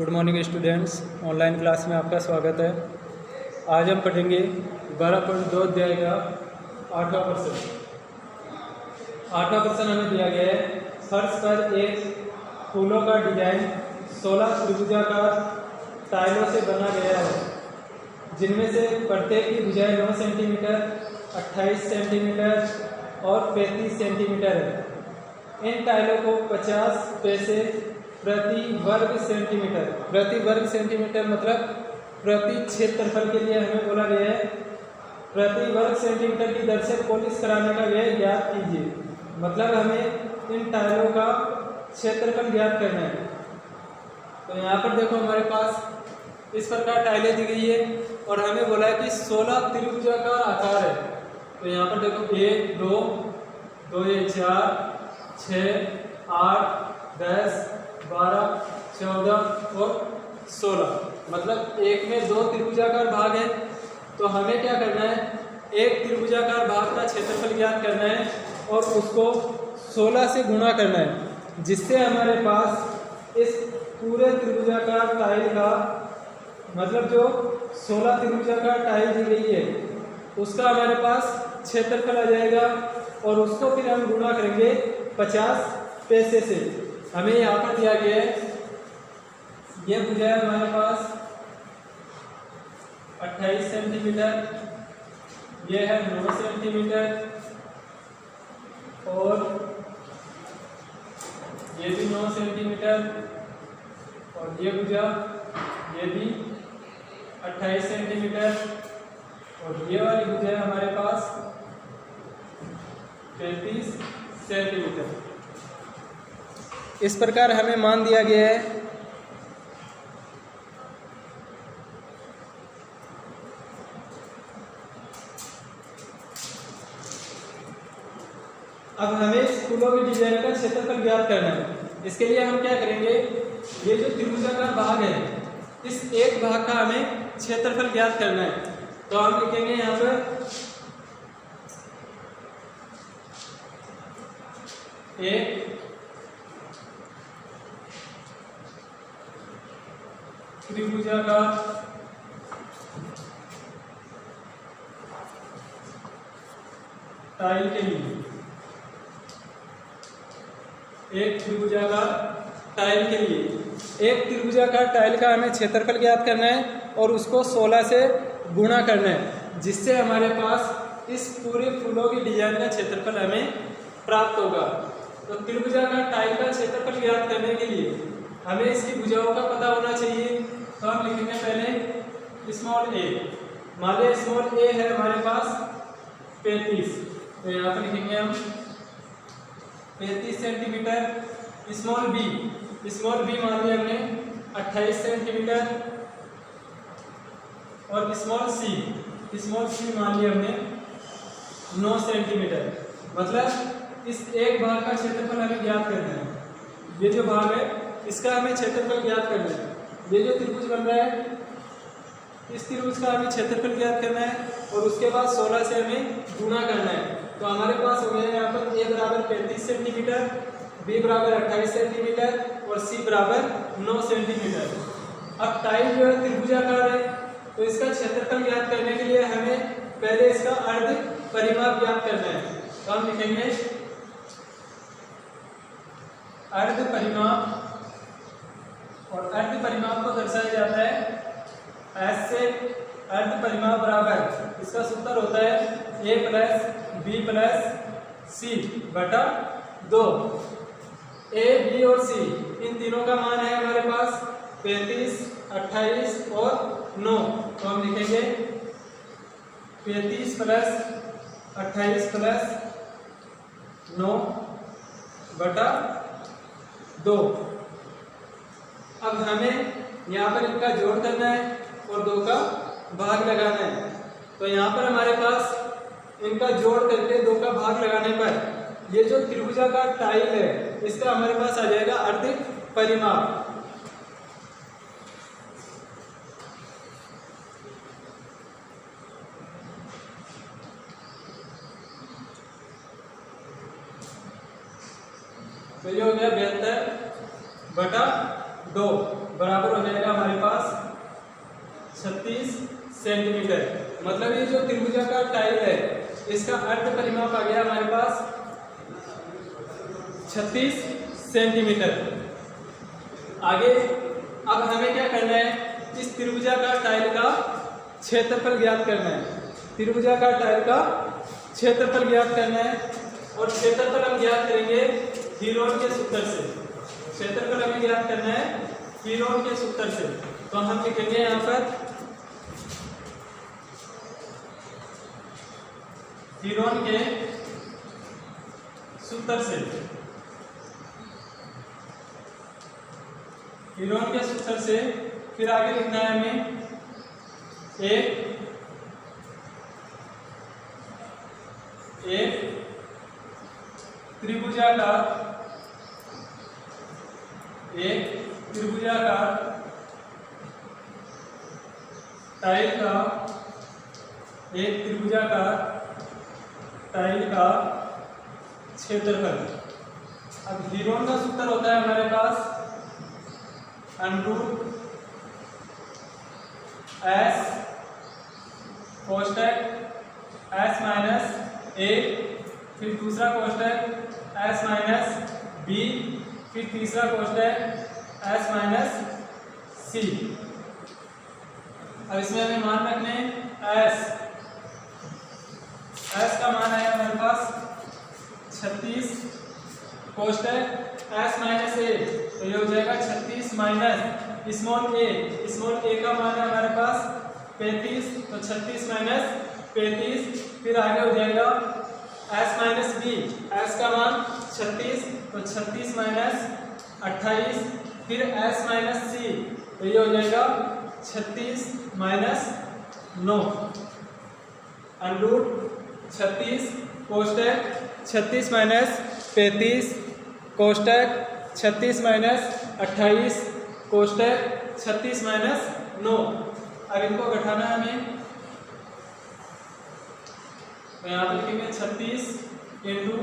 Good morning students, online class में आपका स्वागत है। आज हम पढ़ेंगे 12.2 अध्याय का 8वां प्रश्न हमें दिया गया है। फर्श पर एक फूलों का डिजाइन 16 त्रिभुजाकार टाइलों से बना गया है, जिनमें से प्रत्येक की भुजाएं 9 सेंटीमीटर, 28 सेंटीमीटर और 35 सेंटीमीटर है। इन टाइलों को 50 पैसे प्रति वर्ग सेंटीमीटर मतलब प्रति क्षेत्रफल के लिए हमें बोला गया है। प्रति वर्ग सेंटीमीटर की दर से पॉलिश कराने का व्यय ज्ञात कीजिए। मतलब हमें इन टाइलों का क्षेत्रफल ज्ञात करना है। तो यहाँ पर देखो हमारे पास इस प्रकार टाइलें दी गई है और हमें बोला है कि 16 त्रिभुजाकार आकार है। तो यहाँ पर देखो 1 2 2 4 6 8 10 12 14 और 16, मतलब एक में 2 त्रिभुजाकार भाग है। तो हमें क्या करना है, एक त्रिभुजाकार भाग का क्षेत्रफल ज्ञात करना है और उसको 16 से गुणा करना है, जिससे हमारे पास इस पूरे त्रिभुजाकार टाइल का मतलब जो 16 त्रिभुजाकार टाइल दी गई है उसका हमारे पास क्षेत्रफल आ जाएगा और उसको फिर हम गुणा करेंगे 50 पैसे से। हमें यहाँ पर दिया गया है, ये भुजाएं हमारे पास 28 सेंटीमीटर, ये है 9 सेंटीमीटर और ये भी 9 सेंटीमीटर और ये भुजा ये भी 28 सेंटीमीटर और ये वाली भुजा है हमारे पास 35 सेंटीमीटर। इस प्रकार हमें मान दिया गया है। अब हमें इस फूलों की डिजाइन का क्षेत्रफल ज्ञात करना है। इसके लिए हम क्या करेंगे, ये जो त्रिभुजाकार भाग है इस एक भाग का हमें क्षेत्रफल ज्ञात करना है। तो हम लिखेंगे यहाँ पर एक त्रिभुजाकार टाइल के लिए, एक त्रिभुजाकार टाइल के लिए एक त्रिभुजाकार टाइल का हमें क्षेत्रफल ज्ञात करना है और उसको 16 से गुणा करना है, जिससे हमारे पास इस पूरे फूलों की डिजाइन का क्षेत्रफल हमें प्राप्त होगा। तो त्रिभुजाकार टाइल का क्षेत्रफल ज्ञात करने के लिए हमें इसकी भुजाओं का पता होना चाहिए। तो हम लिखेंगे पहले स्मॉल ए। मान लिया स्मॉल ए है हमारे पास 35, तो यहाँ पर लिखेंगे हम 35 सेंटीमीटर। स्मॉल बी मान लिया हमने 28 सेंटीमीटर और स्मॉल सी मान लिया हमने 9 सेंटीमीटर। मतलब इस एक भाग का क्षेत्रफल हमें ज्ञात करना है। ये जो भाग है इसका हमें क्षेत्रफल ज्ञात करना है। ये जो त्रिभुज बन रहा है इस त्रिभुज का हमें क्षेत्रफल ज्ञात करना है और उसके बाद 16 से हमें गुणा करना है। तो हमारे पास हो गया यहाँ पर ए बराबर 35 सेंटीमीटर, बी बराबर 28 सेंटीमीटर और सी बराबर 9 सेंटीमीटर। अब टाइल जो है त्रिभुजाकार है तो इसका क्षेत्रफल ज्ञात करने के लिए हमें पहले इसका अर्ध परिमाप ज्ञात करना है। तो हम लिखेंगे अर्ध परिमाप, और अर्ध परिमाप को दर्शाया जाता है एस से। अर्ध परिमाप बराबर इसका सूत्र होता है ए प्लस बी प्लस सी बटा 2। ए बी और सी इन तीनों का मान है हमारे पास 35, 28 और 9। तो हम लिखेंगे 35 प्लस 28 प्लस 9 बटा 2। अब हमें यहाँ पर इनका जोड़ करना है और 2 का भाग लगाना है। तो यहाँ पर हमारे पास इनका जोड़ करके 2 का भाग लगाने पर ये जो त्रिभुजाकार टाइल है इसका हमारे पास आ जाएगा अर्ध परिमाप। तो ये हो गया 72 बटा 2। बराबर हो जाएगा हमारे पास 36 सेंटीमीटर। मतलब ये जो त्रिभुजाकार टाइल है इसका अर्ध परिमाप आ गया हमारे पास 36 सेंटीमीटर। आगे अब हमें क्या करना है, इस त्रिभुजाकार टाइल का क्षेत्रफल ज्ञात करना है। त्रिभुजाकार टाइल का क्षेत्रफल ज्ञात करना है और क्षेत्रफल हम ज्ञात करेंगे हीरोन के सूत्र से। क्षेत्रफल हमें ज्ञात करना है हीरोन के सूत्र से। तो हम लिखेंगे यहाँ पर हीरोन के सूत्र से। हीरोन के सूत्र से फिर आगे लिखना है हमें एक त्रिभुजाकार टाइल का क्षेत्रफल। अब हीरोन का सूत्र होता है हमारे पास √S कोष्टक S माइनस A, फिर दूसरा कोष्टक S माइनस B, फिर तीसरा कोष्टक S माइनस C। अब इसमें हमें मान रखने S का मान है हमारे पास 36 कोष्टक S माइनस A, तो ये हो जाएगा 36 माइनस स्मॉल a का मान है हमारे पास 35, तो 36 माइनस 35। फिर आगे हो जाएगा S माइनस B, S का मान 36, तो 36 माइनस 28। फिर S माइनस C, तो ये हो जाएगा 36 माइनस 9 √36 कोष्टक 36 माइनस 35 कोष्टक 36 माइनस 28 कोष्टक 36 माइनस 9। अब इनको घटाना है हमें, तो यहाँ पर लिखेंगे 36 इंटू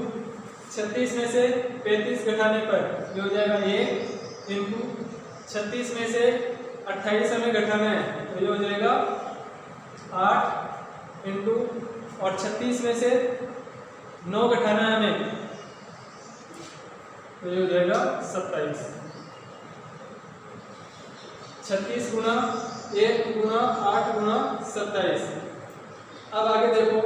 36 में से 35 घटाने पर ये हो जाएगा 1 इंटू 36 में से 28 हमें घटाना है, तो ये हो जाएगा 8 इंटू और 36 में से 9 घटाना है हमें, तो ये हो जाएगा 27। 36 गुना 1 गुना 8 गुना 27। अब आगे देखो,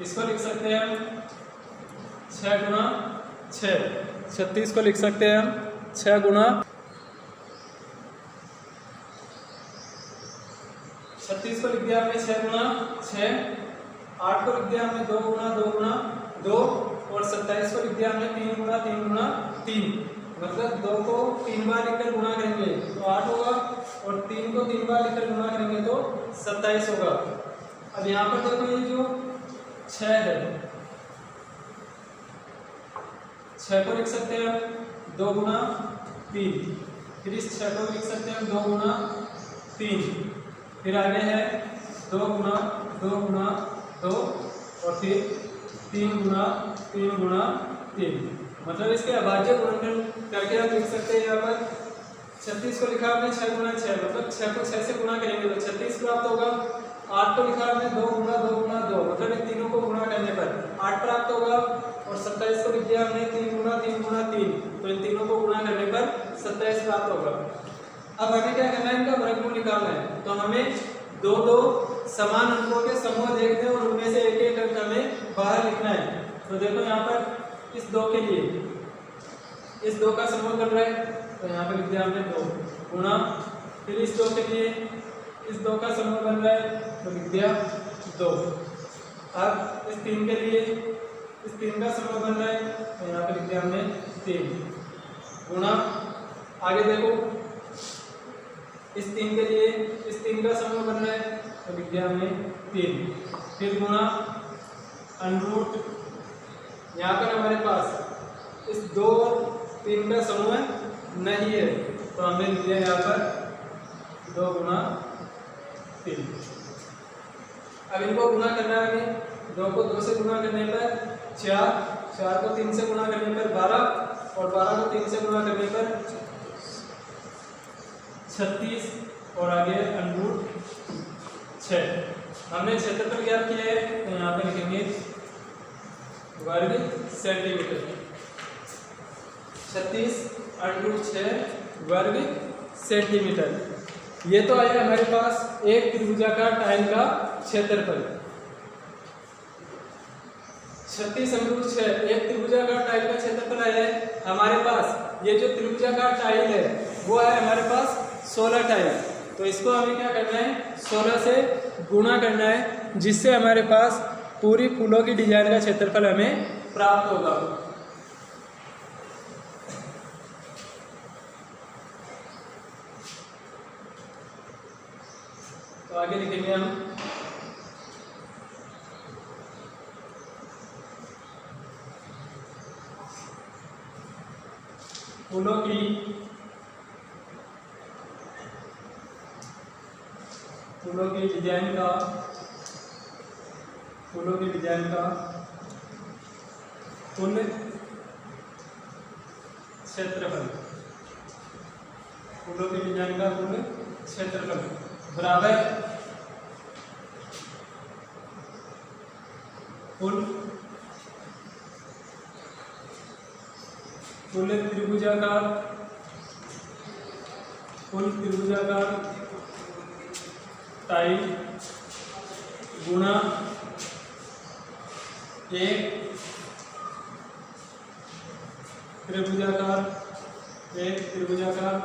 इसको लिख सकते हैं हम 6 गुना 6। 36 को लिख सकते हैं हम 6 गुना 36 को लिख दिया हमने 6 गुना 6। 8 को लिख दिया हमने 2 गुना 2 गुना 2 और 27 को लिख दिया हमने 3 गुना 3 गुना 3। मतलब 2 को 3 बार लिखकर गुणा करेंगे तो 8 होगा और 3 को 3 बार लिखकर गुणा करेंगे तो 27 होगा। अब यहाँ पर देखो ये जो 6 है, 6 को लिख सकते हैं हम 2 गुना 3। फिर इस 6 को लिख सकते हैं हम 2 गुना 3। फिर आगे है 2 गुना 2 गुना 2 और फिर 3 गुना 3 गुना 3। मतलब इसके अभाज्य गुणनखंड करके आप लिख सकते हैं। यहाँ पर 36 को लिखा हमने 6 गुना 6, मतलब 6 को 6 से गुणा करेंगे तो 36 प्राप्त होगा। 8 को लिखा हमने 2 गुना 2 गुना 2, मतलब इन तीनों को गुणा करने पर 8 प्राप्त होगा। और 27 को लिख दिया हमने 3 गुना 3 गुना 3, तो इन तीनों को गुणा करने पर 27 प्राप्त होगा। अब हमें क्या करना है, इनका वर्गमूल निकालना है। तो हमें दो समान अंकों के समूह देखते हैं और उनमें से एक एक अंक हमें बाहर लिखना है। तो देखो यहाँ पर इस 2 के लिए इस 2 का समूह बन रहा है, तो यहाँ पर लिख दिया हमने 2 गुणा। फिर इस 2 के लिए इस 2 का समूह बन रहा है तो लिख दिया 2। अब इस 3 के लिए इस 3 का समूह बन रहा है तो यहाँ पे लिख दिया हमने 3 गुणा। आगे देखो इस 3 के लिए इस 3 का समूह बन रहा है तो लिख दिया हमने 3। फिर गुणा √ यहाँ पर हमारे पास इस 2 और 3 का समूह नहीं है तो हमने लिख दिया यहाँ पर 2 गुना 3। अब इनको गुना करना है हमें, 2 को 2 से गुना करने पर 4, 4 को 3 से गुना करने पर 12 और 12 को 3 से गुना करने पर 36 और आगे √6। हमने क्षेत्रफल ज्ञात किया है तो यहाँ पे लिखेंगे वर्ग सेंटीमीटर। 36 √6 वर्ग सेंटीमीटर। ये तो आया हमारे पास एक त्रिभुजाकार टाइल का क्षेत्रफल। 36 √6 एक त्रिभुजाकार टाइल का क्षेत्रफल आया है हमारे पास। ये जो त्रिभुजाकार टाइल है वो है हमारे पास 16 टाइल। तो इसको हमें क्या करना है, 16 से गुणा करना है, जिससे हमारे पास पूरी फूलों की डिजाइन का क्षेत्रफल हमें प्राप्त होगा। तो आगे लिखेंगे हम फूलों की डिजाइन का कुल क्षेत्रफल, फूलों की डिजाइन का कुल क्षेत्रफल बराबर कुल त्रिभुजाकार टाइल गुणा एक त्रिभुजाकार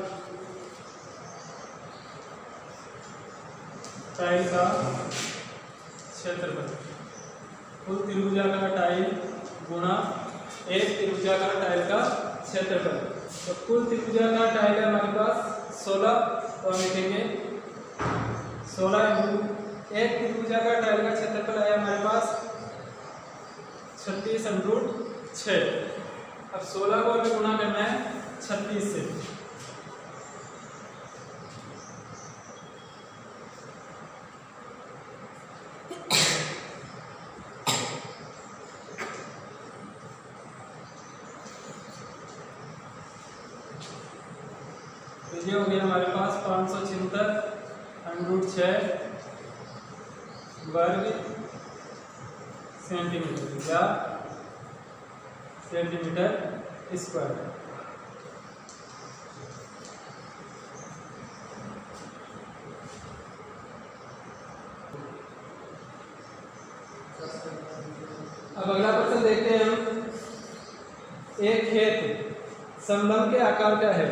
टाइल का क्षेत्रफल। कुल त्रिभुजाकार टाइल गुणा एक त्रिभुजाकार टाइल का क्षेत्रफल। तो कुल त्रिभुजाकार टाइल है हमारे पास 16, तो हम लिखेंगे 16 × एक त्रिभुजाकार टाइल का क्षेत्रफल है हमारे पास 36 √6। अब 16 को हमें गुणा करना है 36 से। तो ये हो गया हमारे पास 576 √6 वर्ग सेंटीमीटर या सेंटीमीटर स्क्वायर। अब अगला प्रश्न देखते हैं हम। एक खेत समलंब के आकार का है।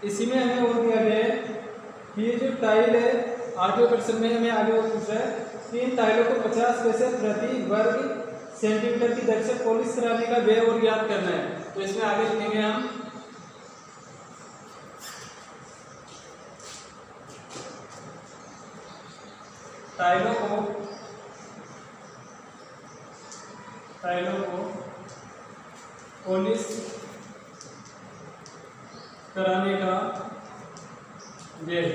इसी में हमें वो दिया गया है कि ये जो टाइल है, आगे प्रश्न में हमें आगे वो पूछ रहा है कि इन टाइलों को 50 पैसे प्रति वर्ग सेंटीमीटर की दर से पॉलिश कराने का व्यय और ज्ञात करना है। तो इसमें आगे लिखेंगे हम टाइलों को पॉलिश कराने का व्यय।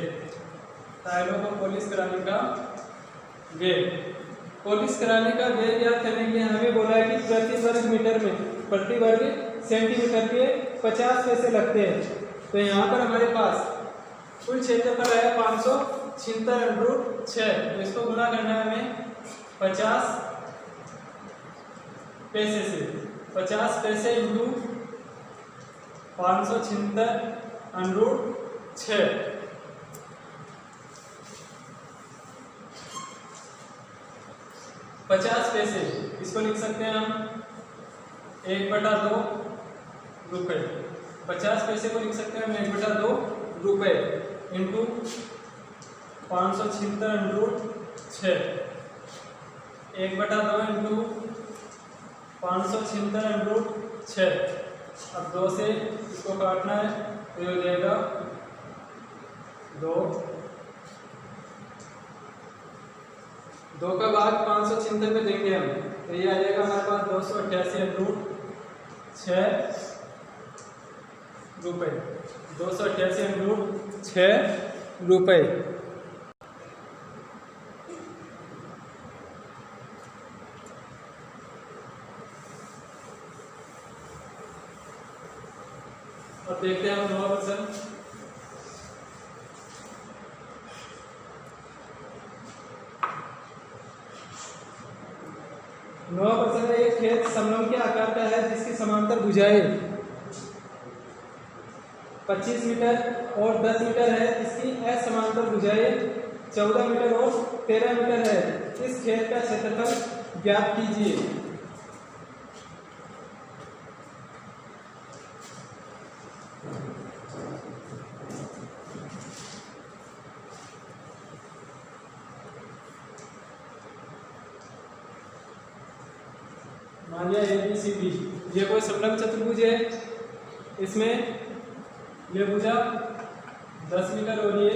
टाइलों को पॉलिश कराने का व्यय। पॉलिश कराने का व्यय ज्ञात करने के लिए हमें बोला है कि प्रति वर्ग सेंटीमीटर के 50 पैसे लगते हैं। तो यहाँ पर हमारे पास कुल क्षेत्रफल है 576 √6। तो इसको गुणा करना है हमें 50 पैसे से। 50 पैसे इंटू 576 √6। पैसे इसको लिख सकते हैं हम 1/2 रुपए। 50 पैसे को लिख सकते हैं हम 1/2 रुपए इंटू 576 √6। 1/2 इंटू 576 √6। अब 2 से इसको काटना है तो ये हो जाएगा 2 2 का भाग 576 में देंगे हम, तो ये आ जाएगा हमारे पास 288 √6 रुपये, 288 √6 रुपये। और देखते हैं हम 9%। एक खेत समलंब के आकार का है जिसकी समांतर भुजाएं 25 मीटर और 10 मीटर है। इसकी असमांतर भुजाएं 14 मीटर और 13 मीटर है। इस खेत का क्षेत्रफल ज्ञात कीजिए। मान लिया ABCD ये कोई समलंब चतुर्भुज है। इसमें ये भुजा 10 मीटर और ये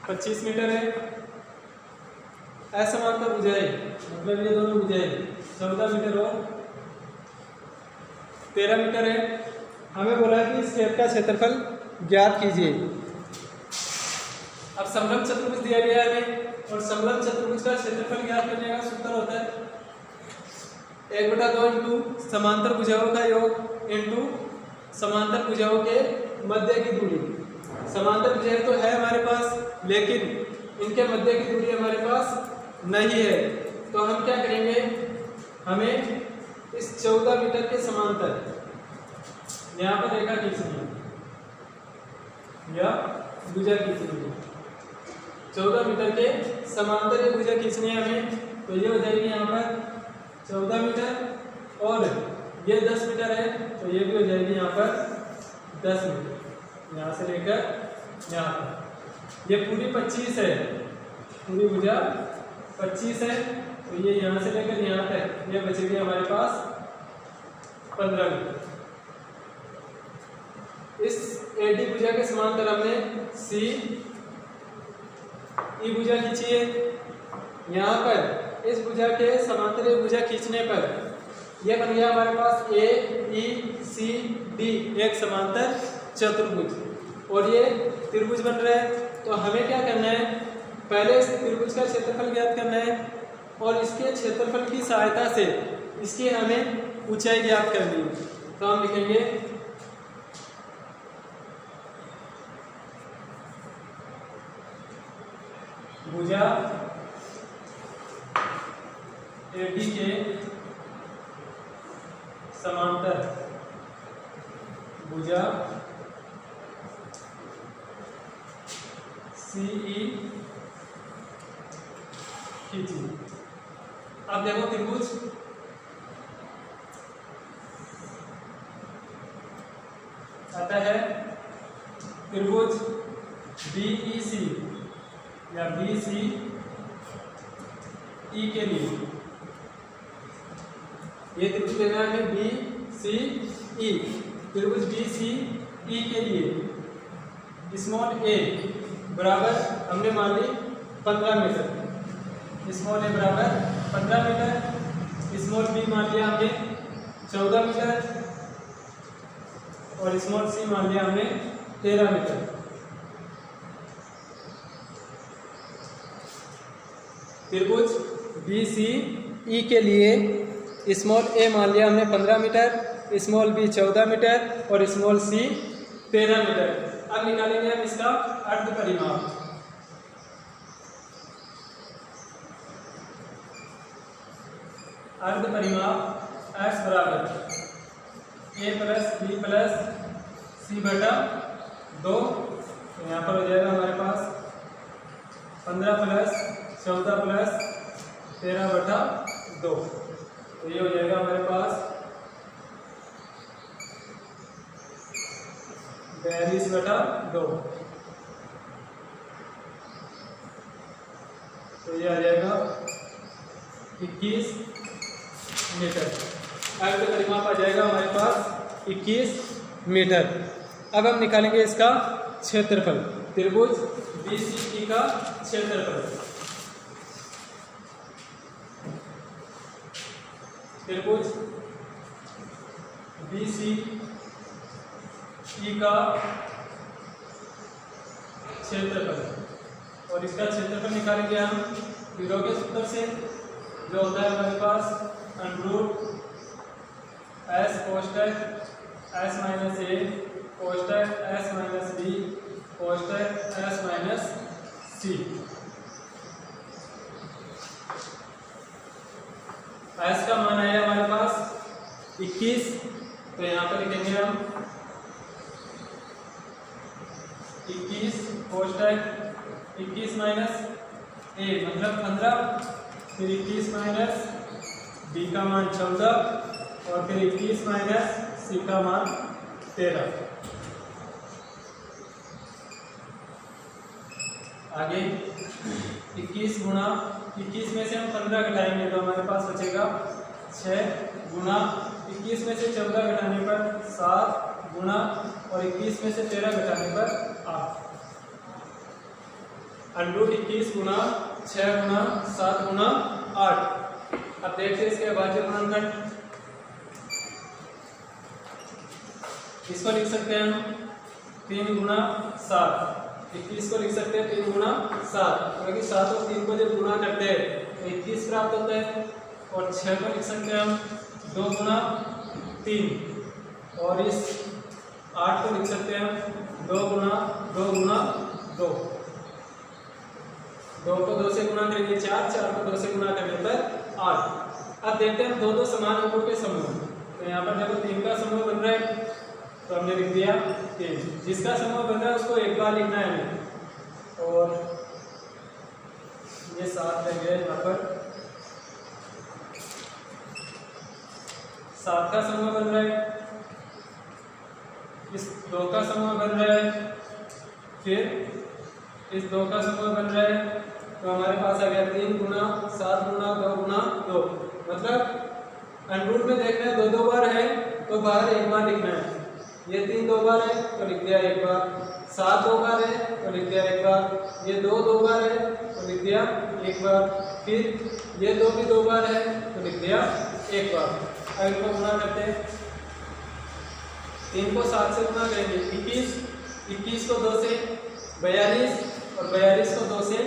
25 मीटर है। असमांतर भुजाएं मतलब ये दोनों भुजाएं 14 मीटर और 13 मीटर है। हमें बोला कि इस खेत का क्षेत्रफल ज्ञात कीजिए। अब समलंब चतुर्भुज दिया गया है हमें, और समलंब चतुर्भुज का क्षेत्रफल ज्ञात करने का सूत्र होता है 1/2 इंटू समांतर भुजाओं का योग इंटू समांतर भुजाओं के मध्य की दूरी। समांतर भुजाएं तो है हमारे पास, लेकिन इनके मध्य की दूरी हमारे पास नहीं है। तो हम क्या करेंगे, हमें इस 14 मीटर के समांतर यहाँ पर रेखा खींचनी है या भुजा खींचनी है। 14 मीटर के समांतर ये भुजा खींचनी है हमें। तो ये हो जाएगी यहाँ पर 14 मीटर और ये 10 मीटर है, तो ये भी हो जाएगी यहाँ पर 10 मीटर। यहाँ से लेकर यहाँ पर ये पूरी 25 है, पूरी भुजा 25 है। तो ये यहाँ से लेकर यहाँ तक ये बचेगी हमारे पास 15 मीटर। इस AD भुजा के समांतर हमने CE भुजा खींची है। यहाँ पर इस भुजा के समांतर भुजा खींचने पर यह बन गया हमारे पास AECD एक समांतर चतुर्भुज, और ये त्रिभुज बन रहा है। तो हमें क्या करना है, पहले इस त्रिभुज का क्षेत्रफल ज्ञात करना है और इसके क्षेत्रफल की सहायता से इसकी हमें ऊंचाई ज्ञात करनी है। तो हम लिखेंगे भुजा AD के समांतर भुजा CE खींची। अब देखो त्रिभुज आता है त्रिभुज BEC या BCE के लिए ये त्रिभुज लेना है BCE। त्रिभुज BCE के लिए स्मॉल a बराबर हमने मान ली 15 मीटर, स्मॉल a बराबर 15 मीटर, स्मॉल b मान लिया हमने 14 मीटर और स्मॉल c मान लिया हमने 13 मीटर। त्रिभुज BCE के लिए स्मॉल a मान लिया हमने 15 मीटर, स्मॉल b 14 मीटर और स्मॉल c 13 मीटर। अब निकालेंगे हम इसका अर्ध परिमाप। अर्ध परिमाप x बराबर a plus b plus c बटा 2। तो यहाँ पर हो जाएगा हमारे पास 15 प्लस 14 प्लस 13 बटा 2। तो ये हो जाएगा हमारे पास 42 बटा 2। तो ये आ जाएगा 21 मीटर। अर्ध परिमाप आ जाएगा हमारे पास 21 मीटर। अब हम निकालेंगे इसका क्षेत्रफल, त्रिभुज BCE का क्षेत्रफल। त्रिभुज BCE का क्षेत्रफल, और इसका क्षेत्रफल निकालेंगे हम विरोध के सूत्र से, जो होता है हमारे पास √S कोष्ठक S माइनस ए कोष्ठक S माइनस बी कोष्ठक S माइनस सी। S का मान आया हमारे पास 21, तो यहाँ पर लिखेंगे हम 21 कोष्ठक 21 माइनस ए मतलब 15, फिर 21 माइनस बी का मान 14 और फिर 21 माइनस सी का मान 13। आगे 21 गुणा 21 में से हम 15 घटाएंगे तो हमारे पास बचेगा 6 गुणा 21 में से 14 घटाने पर 7 गुणा और 21 में से 13 घटाने पर 8। √21 गुणा 6 गुणा 7 गुणा 8। अब देखते हैं इसके अभाज्य गुणनखंड। इसको लिख सकते हैं हम 3 गुणा 7। 21 को लिख सकते हैं 3 गुणा 7, क्योंकि 7 और 3 को जब गुणा करते हैं तो 21 प्राप्त होता है। और 6 को लिख सकते हैं हम 2 गुणा 3, और इस 8 को लिख सकते हैं हम 2 गुणा 2 गुणा 2। 2 को 2 से गुणा करेंगे 4, 4 को 2 से गुणा करने पर 8। अब देखते हैं दो समान अंकों के समूह। तो यहाँ पर देखो 3 का समूह बन रहा है, तो हमने लिख दिया 3। जिसका समूह बन रहा है उसको एक बार लिखना है हमें, और ये 7 रह गया यहाँ पर। 7 का समूह बन रहा है, इस 2 का समूह बन रहा है, फिर इस 2 का समूह बन रहा है, तो हमारे पास आ गया 3 गुणा 7 गुणा 2 गुणा 2। मतलब अंडरूट में देखना है 2 बार है तो बाहर एक बार लिखना है। ये 3 2 बार है तो लिख दिया एक बार, 7 2 बार है तो लिख दिया एक बार, ये 2 बार है तो लिख दिया एक बार, फिर ये 2 भी 2 बार है तो लिख दिया एक बार। अब इनको गुणा करते हैं। 3 को 7 से गुणा करेंगे 21, 21 को 2 से 42 और 42 को 2 से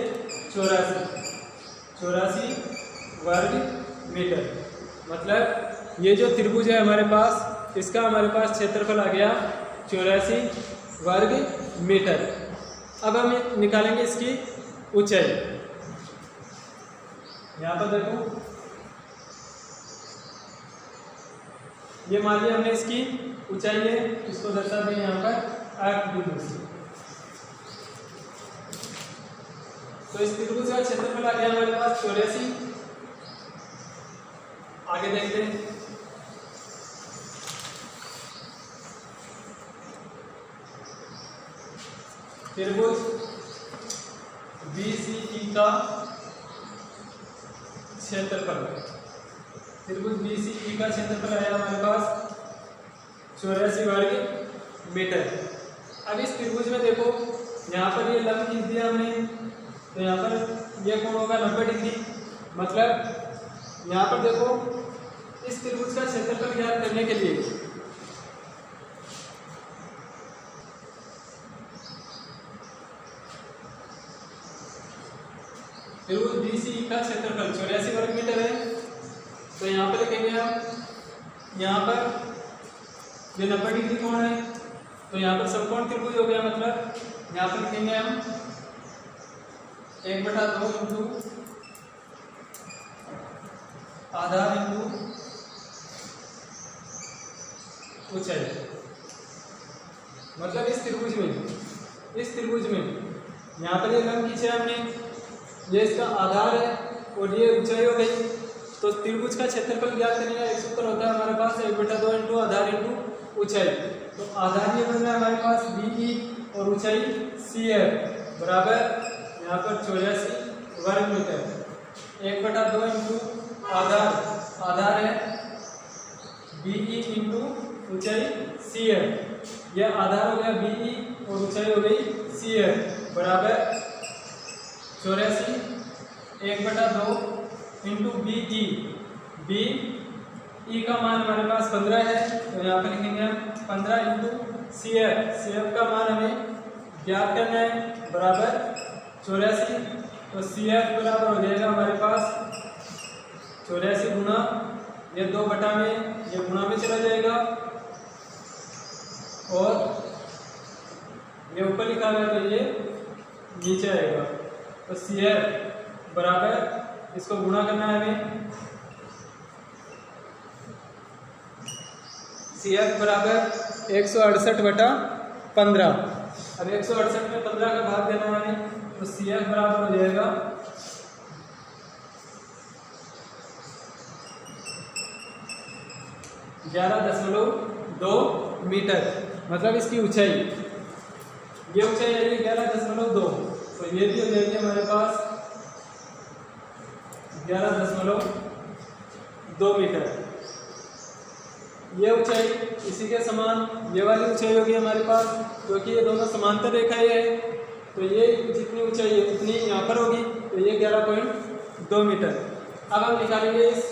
84 वर्ग मीटर। मतलब ये जो त्रिभुज है हमारे पास, इसका हमारे पास क्षेत्रफल आ गया 84 वर्ग मीटर। अब हम निकालेंगे इसकी ऊंचाई। यहाँ पर देखो, ये मान लिया हमने इसकी ऊंचाई है, इसको दर्शा दें यहाँ पर 8 बिंदु से। तो इस त्रिभुज का क्षेत्रफल आ गया हमारे पास 84। आगे देखते हैं। त्रिभुज BCE का क्षेत्रफल, त्रिभुज BCE का क्षेत्रफल आया हमारे पास 84 वर्ग मीटर। अब इस त्रिभुज में देखो, यहाँ पर ये लंब खींच दिया हमने, तो यहाँ पर ये कोण होगा 90 डिग्री। मतलब यहाँ पर देखो, इस त्रिभुज का क्षेत्रफल ज्ञात करने के लिए त्रिभुज BCE का क्षेत्रफल 84 वर्ग मीटर है, तो यहाँ पर लिखेंगे हम, यहाँ पर ये 90 डिग्री कोण है, तो यहाँ पर समकोण त्रिभुज हो गया। मतलब यहाँ पर लिखेंगे हम 1/2 इंटू आधार इंटू ऊंचाई। मतलब इस त्रिभुज में यहाँ पर ये लंब खींचे हमने, ये इसका आधार है और ये ऊंचाई हो गई। तो त्रिभुज का क्षेत्रफल ज्ञात करने का एक सूत्र होता है हमारे पास 1/2 इंटू आधार इंटू ऊंचाई। तो आधार ये बन रहा है हमारे पास BE और ऊंचाई CF बराबर यहाँ पर 84 वर्ग मीटर। 1/2 इंटू आधार है BE इंटू ऊंचाई CF। यह आधार हो गया BE और ऊंचाई हो गई CF बराबर 84 1/2 इंटू BE। B ई का मान हमारे पास 15 है, तो यहाँ पर लिखेंगे हम 15 इंटू CF का मान हमें ज्ञात करना है बराबर 84। तो CF बराबर हो जाएगा हमारे पास 84 गुना ये 2 बटा में ये गुना में चला जाएगा और ये ऊपर लिखा हुआ है तो ये नीचे आएगा। तो CF बराबर इसको गुणा करना है हमें, CF बराबर 168/15। अब 168 में 15 का भाग देना है हमें, तो CF बराबर हो जाएगा 11.2 मीटर। मतलब इसकी ऊंचाई, ये ऊंचाई आएगी 11.2, तो ये भी हो जाएगी हमारे पास 11.2 मीटर। ये ऊंचाई इसी के समान ये वाली ऊंचाई होगी हमारे पास, क्योंकि ये दोनों समांतर रेखाएं हैं, तो ये जितनी ऊंचाई है उतनी यहाँ पर होगी, तो ये 11.2 मीटर। अब हम निकालेंगे इस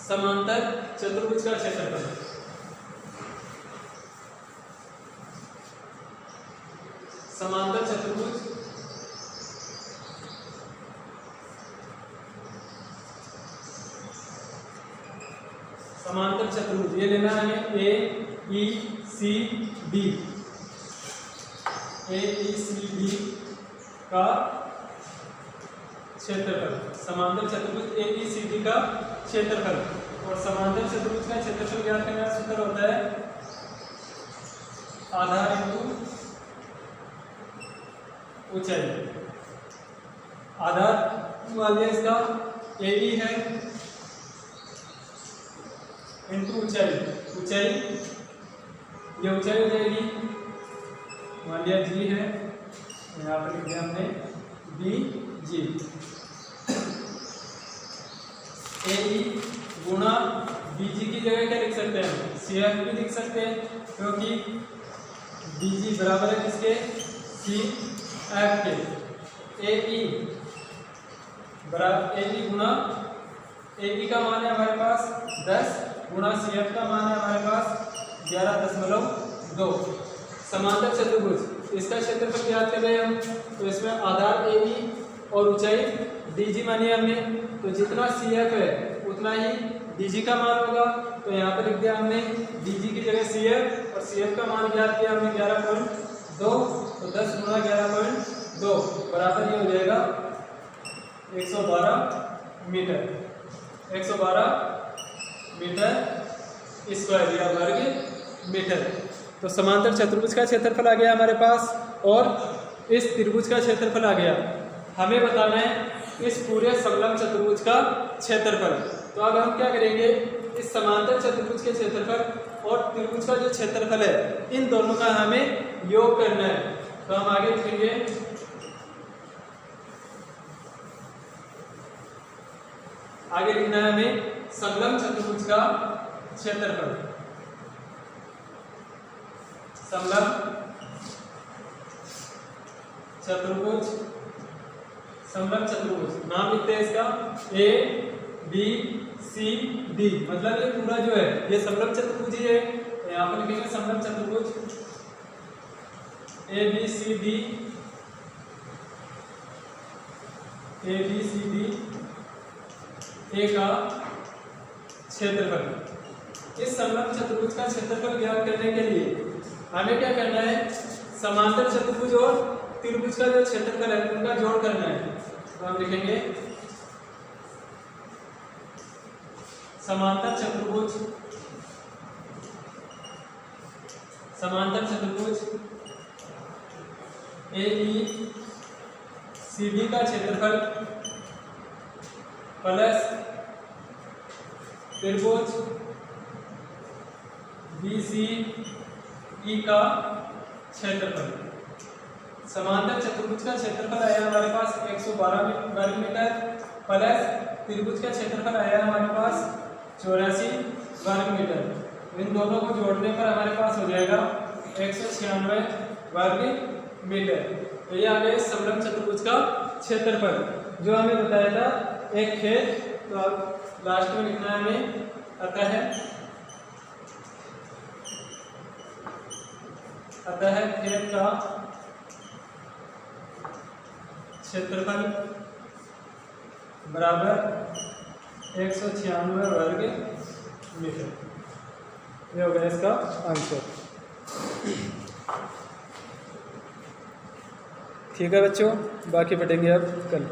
समांतर चतुर्भुज का क्षेत्रफल। समांतर चतुर्भुज ये लेना है AECD का क्षेत्रफल। समांतर चतुर्भुज AECD का क्षेत्रफल, और समांतर चतुर्भुज का क्षेत्रफल ज्ञात करने का सूत्र होता है आधार इंटू ऊंचाई। आधार मान लिया इसका AE है इंटू ऊंचाई, ये ऊंचाई हो जाएगी मान लिया G है, यहाँ पर लिख दिया हमने BG। AE गुणा BG की जगह क्या लिख सकते हैं, CF भी लिख सकते हैं, क्योंकि BG बराबर है किसके, CF के। AE गुणा AE का मान है हमारे पास 10 गुणा CF का मान है हमारे पास 11.2। समांतर चतुर्भुज इसका क्षेत्रफल ज्ञात कर रहे हैं हम, तो इसमें आधार AE और ऊंचाई DG मानी हमने, तो जितना CF है उतना ही DG का मान होगा। तो यहाँ पर लिख दिया हमने DG की जगह CF, और CF का मान ज्ञात किया हमने 11.2, तो 10 गुणा 11.2 बराबर ये हो जाएगा 112 मीटर। 112 मीटर स्क्वायर या वर्ग मीटर। तो समांतर चतुर्भुज का क्षेत्रफल आ गया हमारे पास, और इस त्रिभुज का क्षेत्रफल आ गया। हमें बताना है इस पूरे समलंब चतुर्भुज का क्षेत्रफल। तो अब हम क्या करेंगे, इस समांतर चतुर्भुज के क्षेत्रफल और त्रिभुज का जो क्षेत्रफल है इन दोनों का हमें योग करना है। तो हम आगे लिखेंगे आगे लिखना है हमें समलंब चतुर्भुज का क्षेत्रफल। समलंब चतुर्भुज नाम लिखते हैं इसका ABCD, मतलब ये पूरा जो है ये समलंब चतुर्भुज ही है। तो यहाँ पर लिखेंगे समलंब चतुर्भुज ABCD A का क्षेत्रफल। इस समलंब चतुर्भुज का क्षेत्रफल ज्ञात करने के लिए हमें क्या करना है, समांतर चतुर्भुज और त्रिभुज का जो क्षेत्रफल है उनका जोड़ करना है। तो हम लिखेंगे समांतर चतुर्भुज AECD का क्षेत्रफल प्लस त्रिभुज BCE का क्षेत्रफल। समांतर चतुर्भुज का क्षेत्रफल आया हमारे पास 112 वर्ग मीटर, प्लस त्रिभुज का क्षेत्रफल आया हमारे पास 84 वर्ग मीटर। इन दोनों को जोड़ने पर हमारे पास हो जाएगा 196 वर्ग मीटर। तो ये आ गया समलंब चतुर्भुज का क्षेत्रफल, जो हमें बताया था एक खेत तो अब लास्ट में लिखना है हमें अतः खेत का क्षेत्रफल बराबर 196 वर्ग मीटर। ये हो गया इसका आंसर। ठीक है बच्चों, बाकी पढ़ेंगे अब कल।